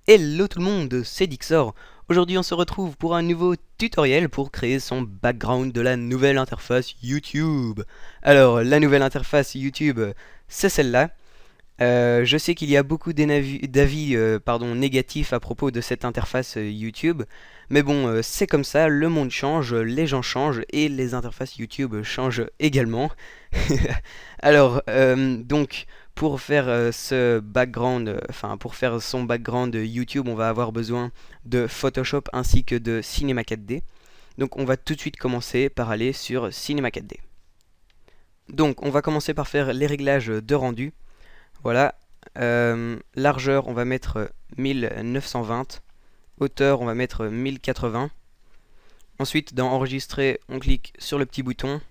Hello tout le monde, c'est Dixor. Aujourd'hui on se retrouve pour un nouveau tutoriel pour créer son background de la nouvelle interface YouTube. Alors la nouvelle interface YouTube, c'est celle-là. Je sais qu'il y a beaucoup d'avis négatifs à propos de cette interface YouTube, mais bon, c'est comme ça, le monde change, les gens changent et les interfaces YouTube changent également. Alors, donc, pour faire pour faire son background YouTube, on va avoir besoin de Photoshop ainsi que de Cinema 4D. Donc, on va tout de suite commencer par aller sur Cinema 4D. Donc, on va commencer par faire les réglages de rendu. Voilà. Largeur, on va mettre 1920. Hauteur, on va mettre 1080. Ensuite, dans Enregistrer, on clique sur le petit bouton.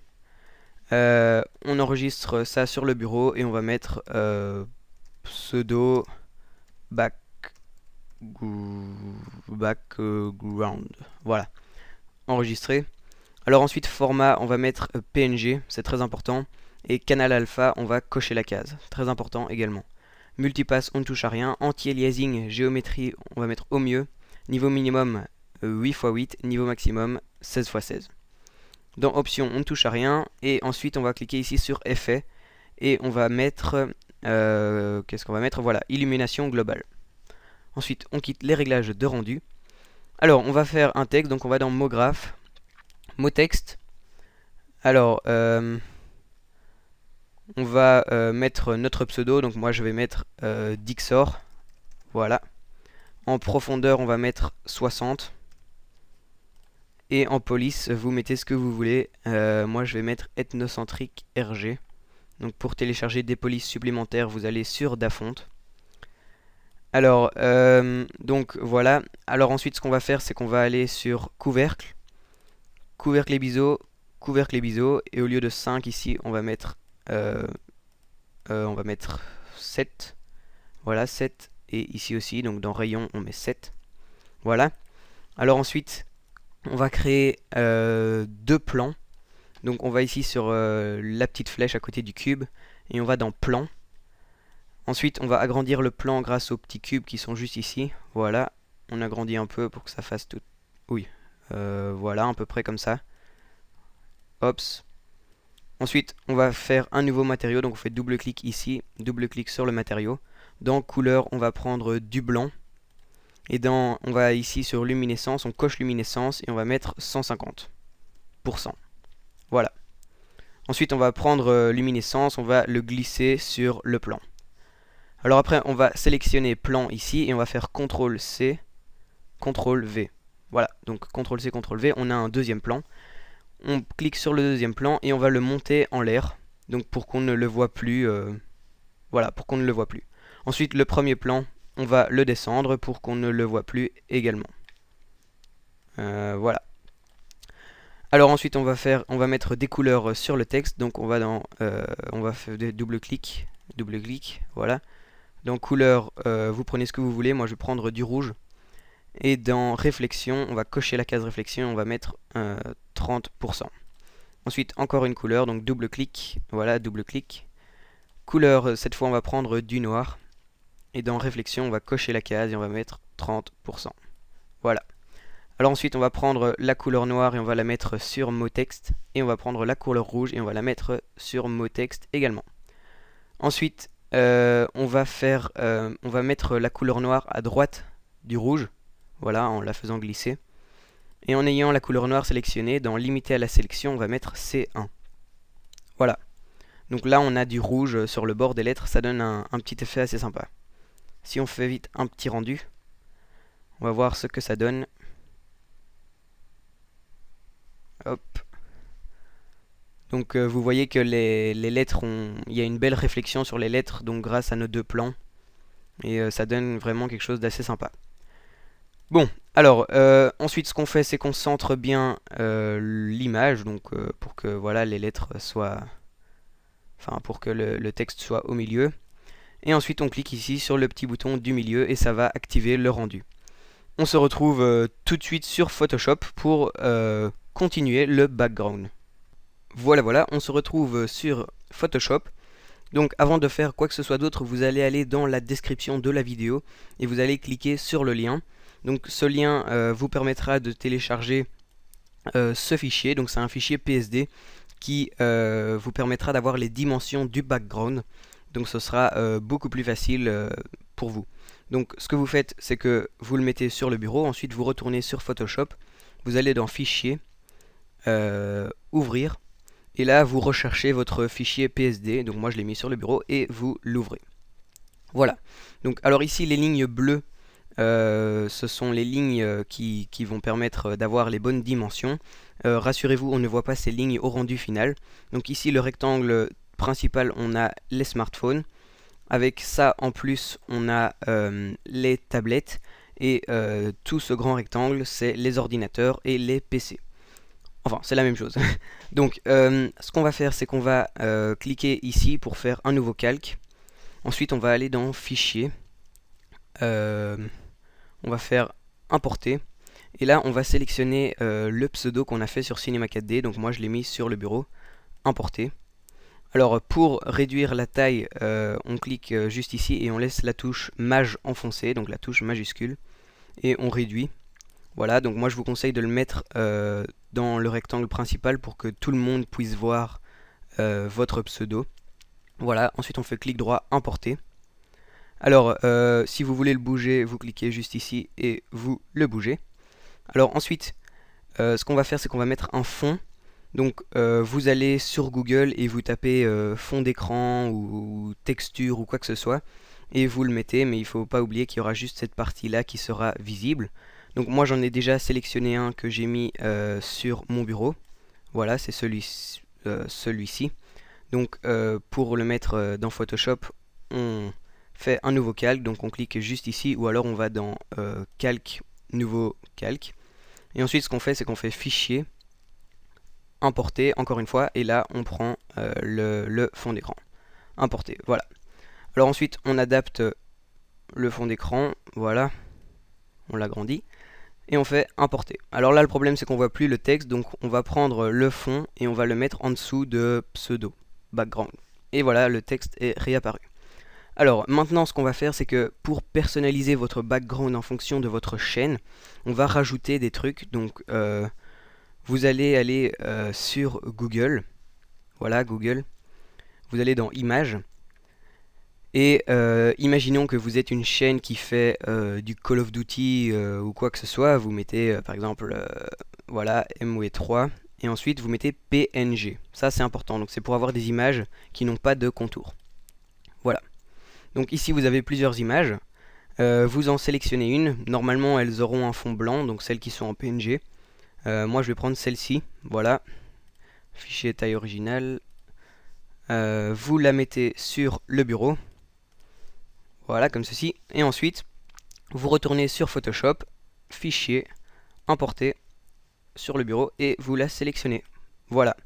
On enregistre ça sur le bureau et on va mettre pseudo background. Voilà. Enregistrer. Alors ensuite, format, on va mettre PNG, c'est très important. Et canal alpha, on va cocher la case, très important également. Multipass, on ne touche à rien. Anti-aliasing, géométrie, on va mettre au mieux. Niveau minimum, 8x8. Niveau maximum, 16x16. Dans options, on ne touche à rien. Et ensuite, on va cliquer ici sur effet. Et on va mettre... qu'est-ce qu'on va mettre? Voilà, illumination globale. Ensuite, on quitte les réglages de rendu. Alors, on va faire un texte. Donc, on va dans mot graphe. Mot texte. Alors, on va mettre notre pseudo, donc moi je vais mettre Dixor, voilà. En profondeur on va mettre 60. Et en police vous mettez ce que vous voulez, moi je vais mettre ethnocentrique RG. Donc pour télécharger des polices supplémentaires vous allez sur Dafont. Alors donc voilà, alors ensuite ce qu'on va faire c'est qu'on va aller sur couvercle, couvercle et biseau, et au lieu de 5 ici on va mettre 7. Voilà, 7. Et ici aussi, donc dans rayon, on met 7. Voilà. Alors ensuite, on va créer deux plans. Donc on va ici sur la petite flèche à côté du cube. Et on va dans plan. Ensuite, on va agrandir le plan grâce aux petits cubes qui sont juste ici. Voilà. On agrandit un peu pour que ça fasse tout... Oui. Voilà, à peu près comme ça. Hops. Ensuite, on va faire un nouveau matériau, donc on fait double-clic ici, double-clic sur le matériau. Dans couleur, on va prendre du blanc. Et on va ici sur luminescence, on coche luminescence et on va mettre 150%. Voilà. Ensuite, on va prendre luminescence, on va le glisser sur le plan. Alors après, on va sélectionner plan ici et on va faire CTRL-C, CTRL-V. Voilà, donc CTRL-C, CTRL-V, on a un deuxième plan. On clique sur le deuxième plan et on va le monter en l'air, donc pour qu'on ne le voit plus. Voilà, pour qu'on ne le voit plus. Ensuite, le premier plan, on va le descendre pour qu'on ne le voit plus également. Voilà. Alors ensuite, on va mettre des couleurs sur le texte. Donc on va faire des double-clic, voilà. Dans couleur, vous prenez ce que vous voulez. Moi, je vais prendre du rouge. Et dans réflexion, on va cocher la case réflexion, on va mettre 30%. Ensuite, encore une couleur, donc double-clic, voilà, double-clic. Couleur, cette fois on va prendre du noir. Et dans réflexion, on va cocher la case et on va mettre 30%. Voilà. Alors ensuite, on va prendre la couleur noire et on va la mettre sur mot texte. Et on va prendre la couleur rouge et on va la mettre sur mot texte également. Ensuite, on va mettre la couleur noire à droite du rouge. Voilà, en la faisant glisser. Et en ayant la couleur noire sélectionnée, dans limiter à la sélection, on va mettre C1. Voilà. Donc là, on a du rouge sur le bord des lettres, ça donne un petit effet assez sympa. Si on fait vite un petit rendu, on va voir ce que ça donne. Hop. Donc vous voyez que les lettres il y a une belle réflexion sur les lettres, donc grâce à nos deux plans. Et ça donne vraiment quelque chose d'assez sympa. Bon, alors, ensuite ce qu'on fait, c'est qu'on centre bien l'image, donc pour que voilà, les lettres soient... Enfin, pour que le texte soit au milieu. Et ensuite, on clique ici sur le petit bouton du milieu et ça va activer le rendu. On se retrouve tout de suite sur Photoshop pour continuer le background. Voilà, on se retrouve sur Photoshop. Donc avant de faire quoi que ce soit d'autre, vous allez aller dans la description de la vidéo et vous allez cliquer sur le lien. Donc ce lien vous permettra de télécharger ce fichier. Donc c'est un fichier PSD qui vous permettra d'avoir les dimensions du background. Donc ce sera beaucoup plus facile pour vous. Donc ce que vous faites, c'est que vous le mettez sur le bureau, ensuite vous retournez sur Photoshop, vous allez dans Fichier, Ouvrir, et là vous recherchez votre fichier PSD, donc moi je l'ai mis sur le bureau, et vous l'ouvrez. Voilà, donc alors ici les lignes bleues, ce sont les lignes qui vont permettre d'avoir les bonnes dimensions. Rassurez-vous, on ne voit pas ces lignes au rendu final. Donc ici le rectangle principal, on a les smartphones. Avec ça en plus on a les tablettes et tout ce grand rectangle c'est les ordinateurs et les PC. Enfin c'est la même chose. Donc ce qu'on va faire c'est qu'on va cliquer ici pour faire un nouveau calque. Ensuite on va aller dans Fichier, on va faire Importer. Et là on va sélectionner le pseudo qu'on a fait sur Cinema 4D. Donc moi je l'ai mis sur le bureau, Importer. Alors pour réduire la taille, on clique juste ici et on laisse la touche Maj enfoncée, donc la touche majuscule, et on réduit. Voilà, donc moi je vous conseille de le mettre dans le rectangle principal pour que tout le monde puisse voir votre pseudo. Voilà, ensuite on fait clic droit, importer. Alors si vous voulez le bouger, vous cliquez juste ici et vous le bougez. Alors ensuite, ce qu'on va faire c'est qu'on va mettre un fond. Donc vous allez sur Google et vous tapez fond d'écran ou texture ou quoi que ce soit et vous le mettez, mais il ne faut pas oublier qu'il y aura juste cette partie là qui sera visible. Donc moi j'en ai déjà sélectionné un que j'ai mis sur mon bureau. Voilà, c'est celui-ci. Donc pour le mettre dans Photoshop, on fait un nouveau calque, donc on clique juste ici ou alors on va dans calque, nouveau calque. Et ensuite ce qu'on fait c'est qu'on fait fichier, importer encore une fois et là on prend le fond d'écran, importer, voilà. Alors ensuite on adapte le fond d'écran, voilà, on l'agrandit et on fait importer. Alors là le problème c'est qu'on voit plus le texte, donc on va prendre le fond et on va le mettre en dessous de pseudo background et voilà, le texte est réapparu. Alors maintenant ce qu'on va faire c'est que pour personnaliser votre background en fonction de votre chaîne, on va rajouter des trucs. Donc vous allez aller sur Google, voilà Google, vous allez dans Images, et imaginons que vous êtes une chaîne qui fait du Call of Duty ou quoi que ce soit, vous mettez par exemple, voilà, MW3, et ensuite vous mettez PNG, ça c'est important, donc c'est pour avoir des images qui n'ont pas de contour. Voilà, donc ici vous avez plusieurs images, vous en sélectionnez une, normalement elles auront un fond blanc, donc celles qui sont en PNG. Moi je vais prendre celle-ci, voilà, fichier taille originale, vous la mettez sur le bureau, voilà comme ceci, et ensuite vous retournez sur Photoshop, fichier, importer, sur le bureau, et vous la sélectionnez, voilà.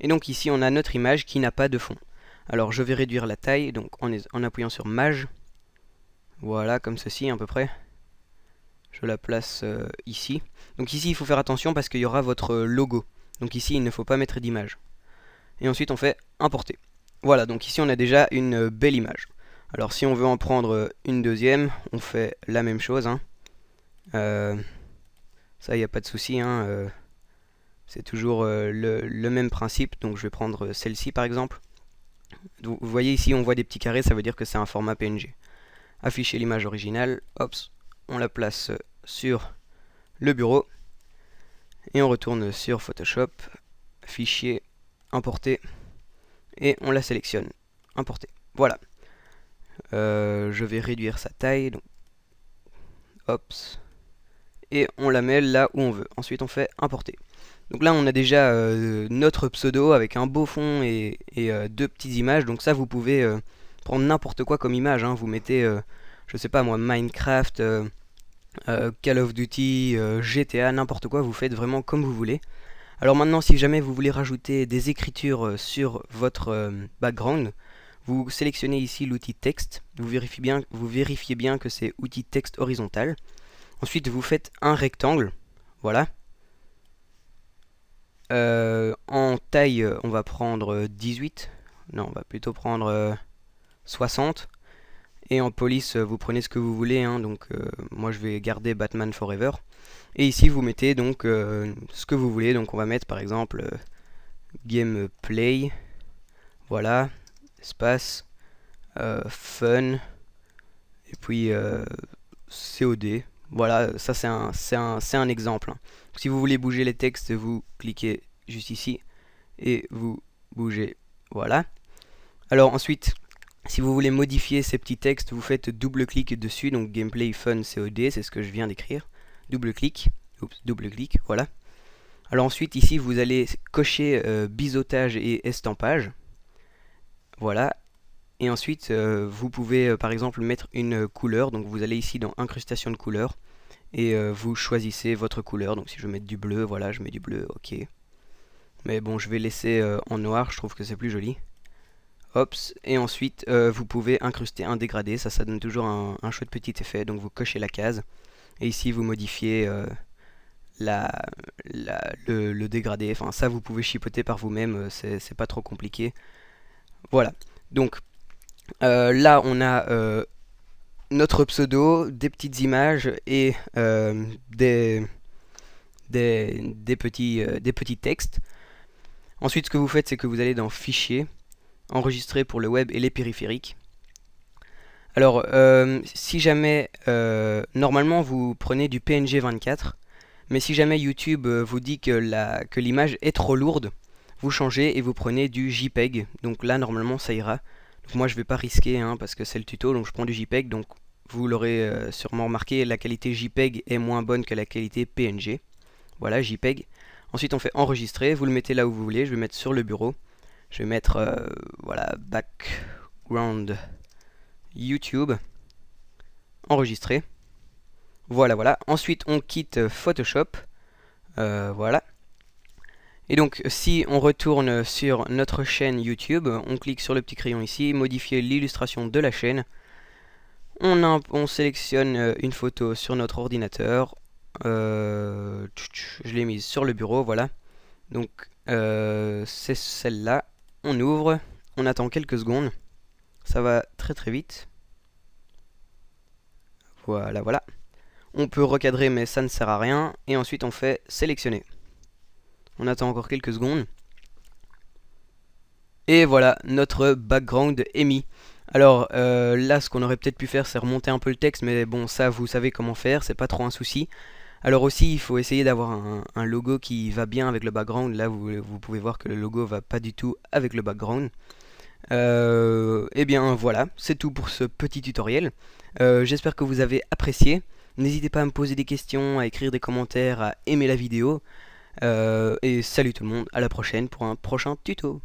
Et donc ici on a notre image qui n'a pas de fond. Alors je vais réduire la taille, donc en appuyant sur Maj, voilà comme ceci à peu près. Je la place ici. Donc ici il faut faire attention parce qu'il y aura votre logo. Donc ici il ne faut pas mettre d'image. Et ensuite on fait importer. Voilà, donc ici on a déjà une belle image. Alors si on veut en prendre une deuxième, on fait la même chose. Hein. Ça il n'y a pas de souci. Hein. C'est toujours le même principe. Donc je vais prendre celle-ci par exemple. Vous voyez ici on voit des petits carrés, ça veut dire que c'est un format PNG. Afficher l'image originale, hop, on la place sur le bureau et on retourne sur Photoshop, fichier, importer et on la sélectionne, importer. Voilà. Je vais réduire sa taille, donc, hop, et on la met là où on veut. Ensuite on fait importer. Donc là on a déjà notre pseudo avec un beau fond et deux petites images. Donc ça vous pouvez prendre n'importe quoi comme image. Hein. Vous mettez, je sais pas moi, Minecraft, Call of Duty, GTA, n'importe quoi. Vous faites vraiment comme vous voulez. Alors maintenant si jamais vous voulez rajouter des écritures sur votre background, vous sélectionnez ici l'outil texte. Vous vérifiez bien que c'est outil texte horizontal. Ensuite vous faites un rectangle. Voilà. En taille, on va prendre 18. Non, on va plutôt prendre 60. Et en police, vous prenez ce que vous voulez, hein, donc moi je vais garder Batman Forever. Et ici vous mettez donc ce que vous voulez, donc on va mettre par exemple gameplay, voilà, espace, fun, et puis COD. Voilà, ça c'est un exemple, hein. Si vous voulez bouger les textes, vous cliquez juste ici et vous bougez. Voilà. Alors ensuite, si vous voulez modifier ces petits textes, vous faites double-clic dessus, donc gameplay, fun, COD, c'est ce que je viens d'écrire. Double-clic, double-clic, voilà. Alors ensuite, ici, vous allez cocher biseautage et estampage. Voilà. Et ensuite, vous pouvez par exemple mettre une couleur. Donc vous allez ici dans incrustation de couleurs et vous choisissez votre couleur. Donc si je veux mettre du bleu, voilà, je mets du bleu, ok. Mais bon, je vais laisser en noir, je trouve que c'est plus joli. Hops, et ensuite vous pouvez incruster un dégradé, ça donne toujours un chouette petit effet, donc vous cochez la case. Et ici vous modifiez le dégradé, enfin ça vous pouvez chipoter par vous-même, c'est pas trop compliqué. Voilà, donc là on a notre pseudo, des petites images et des petits textes. Ensuite ce que vous faites c'est que vous allez dans Fichier, Enregistrer pour le web et les périphériques. Alors si jamais, normalement vous prenez du PNG 24, mais si jamais YouTube vous dit que l'image est trop lourde, vous changez et vous prenez du JPEG. Donc là normalement ça ira. Donc moi je vais pas risquer, hein, parce que c'est le tuto, donc je prends du JPEG. Donc vous l'aurez sûrement remarqué, la qualité JPEG est moins bonne que la qualité PNG. Voilà, JPEG. Ensuite on fait enregistrer, vous le mettez là où vous voulez, je vais mettre sur le bureau. Je vais mettre voilà, background YouTube, enregistrer. Voilà, voilà. Ensuite on quitte Photoshop. Voilà. Et donc si on retourne sur notre chaîne YouTube, on clique sur le petit crayon ici, modifier l'illustration de la chaîne. On sélectionne une photo sur notre ordinateur. Je l'ai mise sur le bureau, voilà. Donc c'est celle-là. On ouvre, on attend quelques secondes. Ça va très très vite. Voilà, voilà. On peut recadrer mais ça ne sert à rien. Et ensuite on fait sélectionner. On attend encore quelques secondes. Et voilà, notre background est mis. Alors là, ce qu'on aurait peut-être pu faire, c'est remonter un peu le texte, mais bon, ça, vous savez comment faire, c'est pas trop un souci. Alors aussi, il faut essayer d'avoir un logo qui va bien avec le background. Là, vous pouvez voir que le logo va pas du tout avec le background. Et bien voilà, c'est tout pour ce petit tutoriel. J'espère que vous avez apprécié. N'hésitez pas à me poser des questions, à écrire des commentaires, à aimer la vidéo. Et salut tout le monde, à la prochaine pour un prochain tuto.